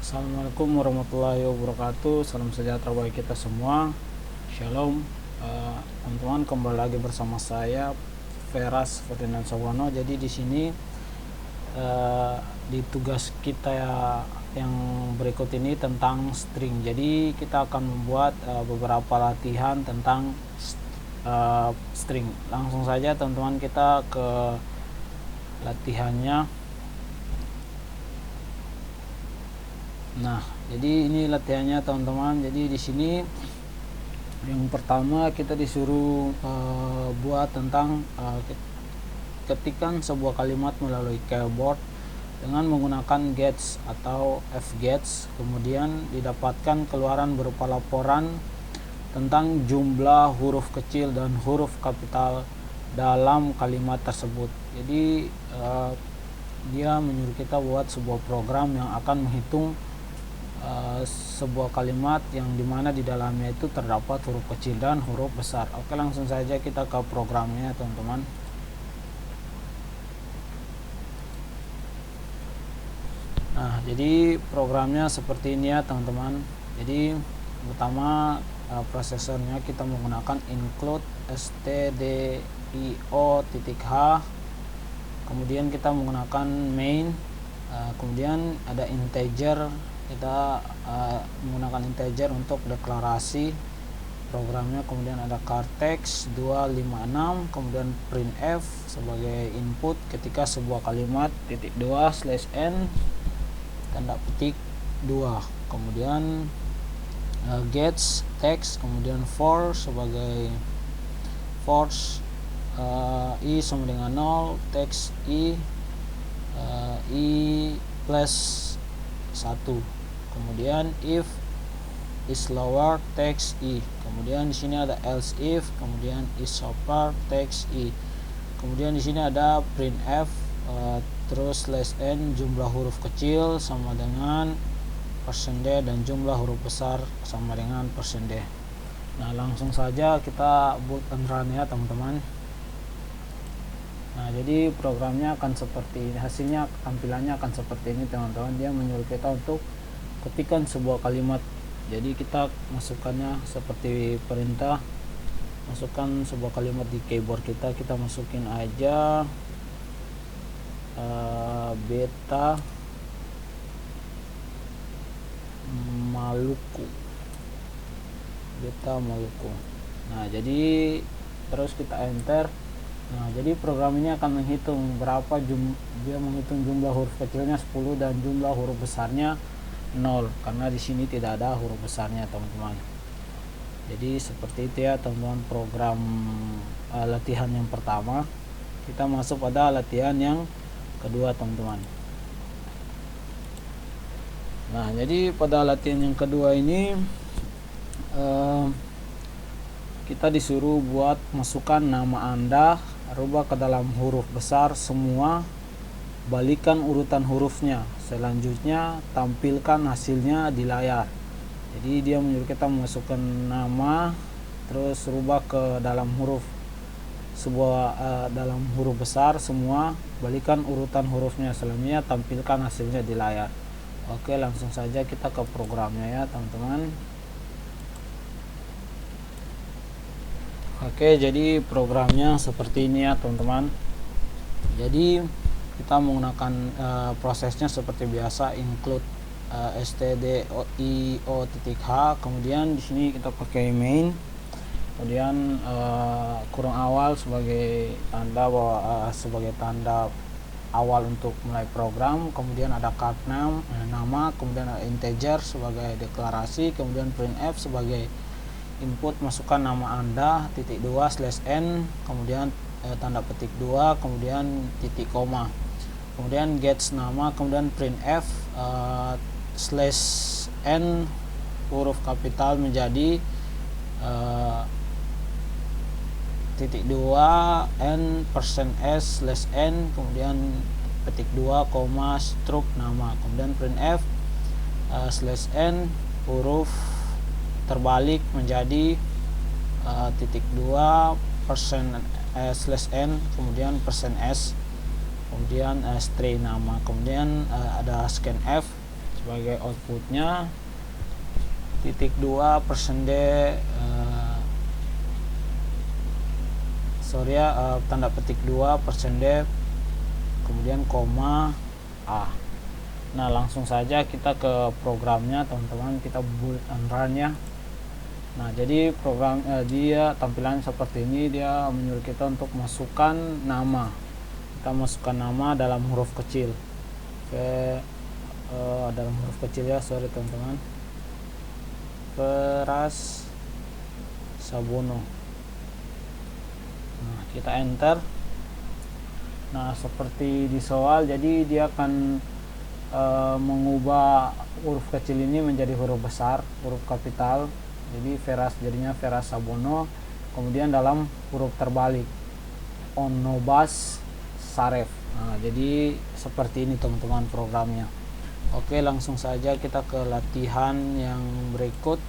Assalamualaikum warahmatullahi wabarakatuh. Salam sejahtera bagi kita semua. Shalom, teman-teman, kembali lagi bersama saya Veras Ferdinand Sawono. Jadi di sini di tugas kita yang berikut ini tentang string. Jadi kita akan membuat beberapa latihan tentang string. Langsung saja teman-teman, kita ke latihannya. Nah, jadi ini latihannya teman-teman. Jadi di sini yang pertama kita disuruh buat tentang ketikkan sebuah kalimat melalui keyboard dengan menggunakan gets atau fgets. Kemudian didapatkan keluaran berupa laporan tentang jumlah huruf kecil dan huruf kapital dalam kalimat tersebut. Jadi dia menyuruh kita buat sebuah program yang akan menghitung sebuah kalimat yang dimana di dalamnya itu terdapat huruf kecil dan huruf besar. Oke, langsung saja kita ke programnya teman-teman. Nah, jadi programnya seperti ini ya teman-teman. Jadi pertama prosesornya kita menggunakan include stdio.h, kemudian kita menggunakan main, kemudian ada integer. Kita menggunakan integer untuk deklarasi programnya, kemudian ada chartext 256, kemudian printf sebagai input ketika sebuah kalimat .2/n tanda petik 2, kemudian gets text, kemudian for sebagai force i sama dengan 0, text i plus 1, kemudian if is lower text i, kemudian di sini ada else if, kemudian is upper text i, kemudian di sini ada printf terus /n jumlah huruf kecil sama dengan %d dan jumlah huruf besar sama dengan %d. Nah, langsung saja kita boot and run ya teman-teman. Nah, jadi programnya akan seperti ini, hasilnya tampilannya akan seperti ini teman-teman. Dia menyuruh kita untuk ketikkan sebuah kalimat. Jadi kita masukkannya seperti perintah, masukkan sebuah kalimat di keyboard kita. Kita masukin aja beta Maluku. Nah, jadi terus kita enter. Nah, jadi program ini akan menghitung dia menghitung jumlah huruf kecilnya 10 dan jumlah huruf besarnya 0, karena di sini tidak ada huruf besarnya teman-teman. Jadi seperti itu ya teman-teman program latihan yang pertama. Kita masuk pada latihan yang kedua teman-teman. Nah, jadi pada latihan yang kedua ini kita disuruh buat masukkan nama Anda, rubah ke dalam huruf besar semua, balikan urutan hurufnya, selanjutnya tampilkan hasilnya di layar. Jadi dia menyuruh kita memasukkan nama, terus rubah ke dalam huruf dalam huruf besar semua, balikan urutan hurufnya, selanjutnya tampilkan hasilnya di layar. Oke, langsung saja kita ke programnya ya teman-teman. Oke, jadi programnya seperti ini ya teman-teman. Jadi kita menggunakan prosesnya seperti biasa, include stdio.h, kemudian di sini kita pakai main, kemudian kurung awal sebagai tanda bahwa sebagai tanda awal untuk mulai program, kemudian ada card nama, kemudian ada integer sebagai deklarasi, kemudian printf sebagai input, masukkan nama Anda .2/n, kemudian tanda petik 2, kemudian titik koma, kemudian gets nama, kemudian printf /n huruf kapital menjadi titik 2 n %s/n, kemudian petik 2, struk nama, kemudian printf /n huruf terbalik menjadi titik 2 %/n, kemudian %s, kemudian string nama, kemudian ada scanf sebagai outputnya. Titik 2 persende tanda petik 2 persende kemudian koma A. Nah, langsung saja kita ke programnya teman-teman, kita build and run ya. Nah, jadi program dia tampilan seperti ini, dia menyuruh kita untuk masukkan nama. Kita masukkan nama dalam huruf kecil. Dalam huruf kecil ya, sorry teman-teman. Feras Sabono. Nah, kita enter. Nah, seperti di soal, jadi dia akan mengubah huruf kecil ini menjadi huruf besar, huruf kapital. Jadi Feras jadinya Feras Sabono, kemudian dalam huruf terbalik Onobas Saref. Nah, jadi seperti ini teman-teman programnya. Oke, langsung saja kita ke latihan yang berikut.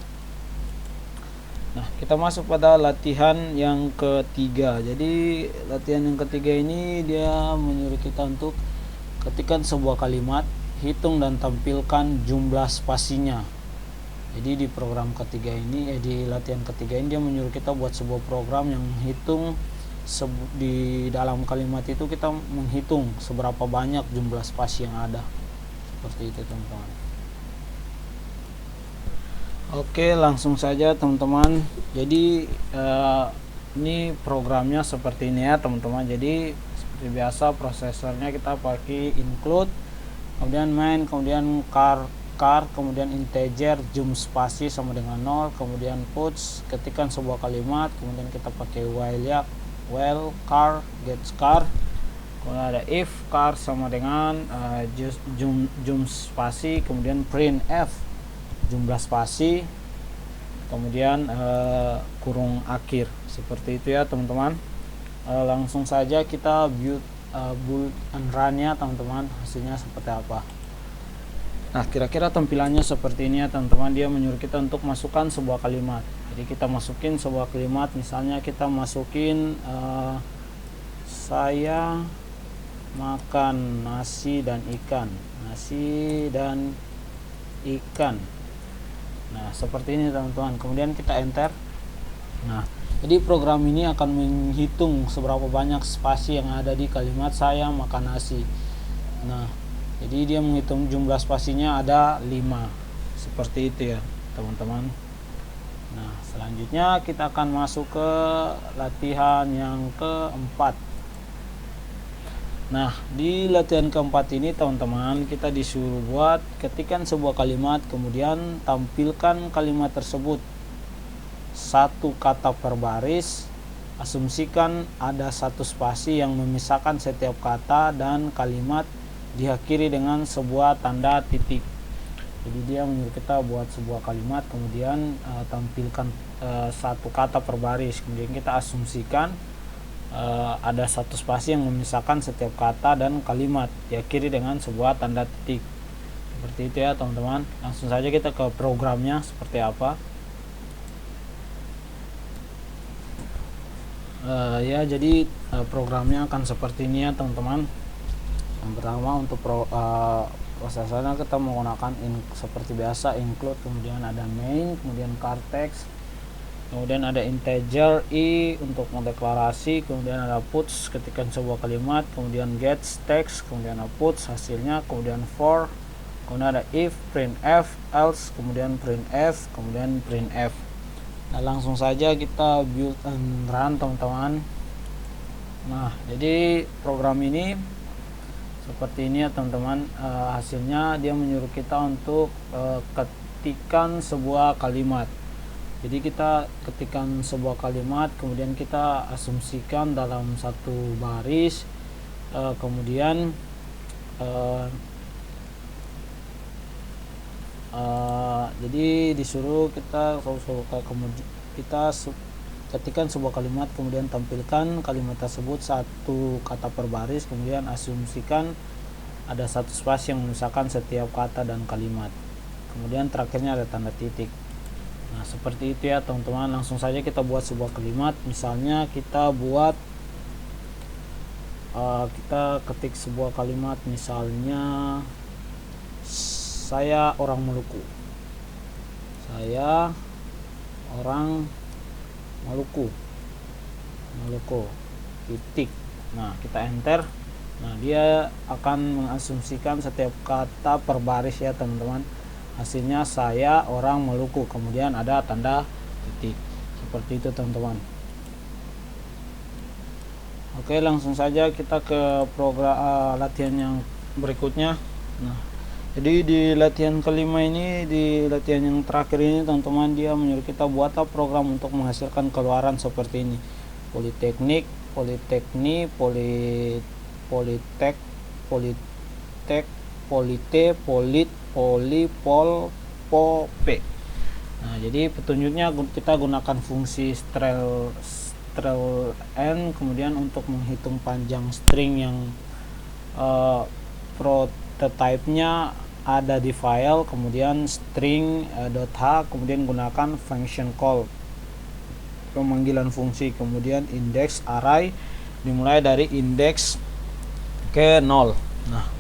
Nah, kita masuk pada latihan yang ketiga. Jadi latihan yang ketiga ini dia menyuruh kita untuk ketikkan sebuah kalimat, hitung dan tampilkan jumlah spasinya. Jadi di program ketiga ini, di latihan ketiga ini dia menyuruh kita buat sebuah program yang menghitung di dalam kalimat itu, kita menghitung seberapa banyak jumlah spasi yang ada. Seperti itu teman-teman. Oke, langsung saja teman-teman. Jadi ini programnya seperti ini ya teman-teman. Jadi seperti biasa prosesornya kita pakai include, kemudian main, kemudian car, kemudian integer, jumlah spasi sama dengan 0, kemudian puts, ketikkan sebuah kalimat, kemudian kita pakai while ya, while car gets car, kemudian ada if car sama dengan jumlah spasi, kemudian print f jumlah spasi, kemudian kurung akhir. Seperti itu ya teman-teman. Langsung saja kita build and run nya teman-teman, hasilnya seperti apa. Nah, kira-kira tampilannya seperti ini ya teman-teman. Dia menyuruh kita untuk masukkan sebuah kalimat. Jadi kita masukin sebuah kalimat, misalnya kita masukin saya makan nasi dan ikan. Nah, seperti ini teman-teman. Kemudian kita enter. Nah, jadi program ini akan menghitung seberapa banyak spasi yang ada di kalimat saya makan nasi. Nah, jadi dia menghitung jumlah spasinya ada 5. Seperti itu ya teman-teman. Nah, selanjutnya kita akan masuk ke latihan yang keempat. Nah, di latihan keempat ini teman-teman, kita disuruh buat ketikkan sebuah kalimat, kemudian tampilkan kalimat tersebut satu kata per baris. Asumsikan ada satu spasi yang memisahkan setiap kata dan kalimat diakhiri dengan sebuah tanda titik. Jadi dia menyuruh kita buat sebuah kalimat, kemudian tampilkan satu kata per baris, kemudian kita asumsikan ada satu spasi yang memisahkan setiap kata dan kalimat diakhiri dengan sebuah tanda titik. Seperti itu ya teman-teman. Langsung saja kita ke programnya seperti apa. Jadi programnya akan seperti ini ya teman-teman. Yang pertama untuk prosesornya kita menggunakan seperti biasa include, kemudian ada main, kemudian car text, kemudian ada integer i untuk mendeklarasi, kemudian ada puts ketikkan sebuah kalimat, kemudian gets text, kemudian ada puts hasilnya, kemudian for, kemudian ada if, print f, else, kemudian print f, kemudian print f. Nah, langsung saja kita build and run teman-teman. Nah, jadi program ini seperti ini ya teman-teman. Hasilnya dia menyuruh kita untuk ketikkan sebuah kalimat. Jadi kita ketikkan sebuah kalimat, kemudian kita asumsikan dalam satu baris, kemudian jadi disuruh kita ketikkan sebuah kalimat, kemudian tampilkan kalimat tersebut satu kata per baris, kemudian asumsikan ada satu spasi yang memisahkan setiap kata dan kalimat, kemudian terakhirnya ada tanda titik. Nah, seperti itu ya teman-teman. Langsung saja kita buat sebuah kalimat. Misalnya kita buat kita ketik sebuah kalimat, misalnya saya orang Maluku. Saya orang Maluku. Titik. Nah, kita enter. Nah, dia akan mengasumsikan setiap kata per baris ya teman-teman. Hasilnya saya orang Maluku, kemudian ada tanda titik. Seperti itu teman-teman. Oke, langsung saja kita ke program latihan yang berikutnya. Nah, jadi di latihan kelima ini, di latihan yang terakhir ini teman-teman, dia menyuruh kita buatlah program untuk menghasilkan keluaran seperti ini. Politeknik, politekni, politek, polite, polit, poli, pol, pope. Nah, jadi petunjuknya kita gunakan fungsi strel n, kemudian untuk menghitung panjang string yang prototype-nya ada di file, kemudian string .h, kemudian gunakan function call, pemanggilan fungsi, kemudian index array dimulai dari indeks ke 0. Nah,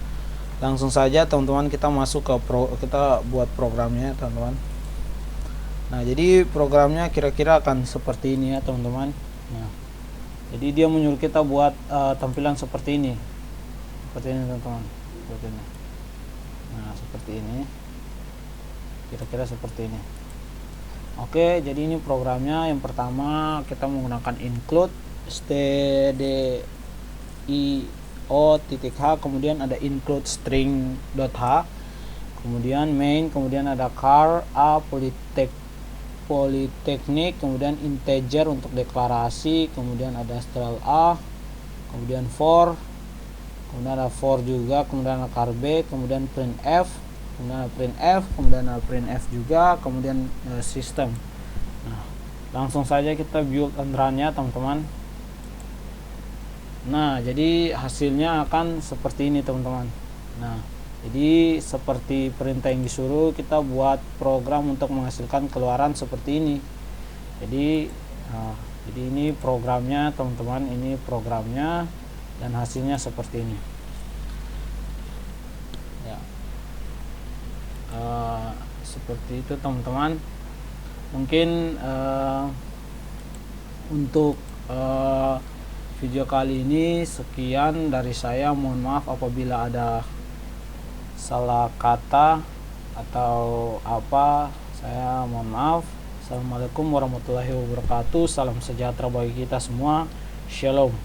langsung saja teman-teman kita masuk ke kita buat programnya teman-teman. Nah, jadi programnya kira-kira akan seperti ini ya teman-teman. Nah, jadi dia menyuruh kita buat tampilan seperti ini, teman-teman, seperti ini. Nah, seperti ini, kira-kira seperti ini. Oke, jadi ini programnya. Yang pertama kita menggunakan include stdio.h, kemudian ada include string.h, kemudian main, kemudian ada char a politeknik, kemudian integer untuk deklarasi, kemudian ada strel a, kemudian for, kemudian ada for juga, kemudian ada char b, kemudian printf, kemudian ada printf, kemudian ada printf juga, kemudian system. Nah, langsung saja kita build and run nya teman-teman. Nah, jadi hasilnya akan seperti ini teman-teman. Nah, jadi seperti perintah yang disuruh, kita buat program untuk menghasilkan keluaran seperti ini. Jadi ini programnya teman-teman, ini programnya, dan hasilnya seperti ini ya. Seperti itu teman-teman. Mungkin untuk video kali ini sekian dari saya. Mohon maaf apabila ada salah kata atau apa, saya mohon maaf. Assalamualaikum warahmatullahi wabarakatuh. Salam sejahtera bagi kita semua. Shalom.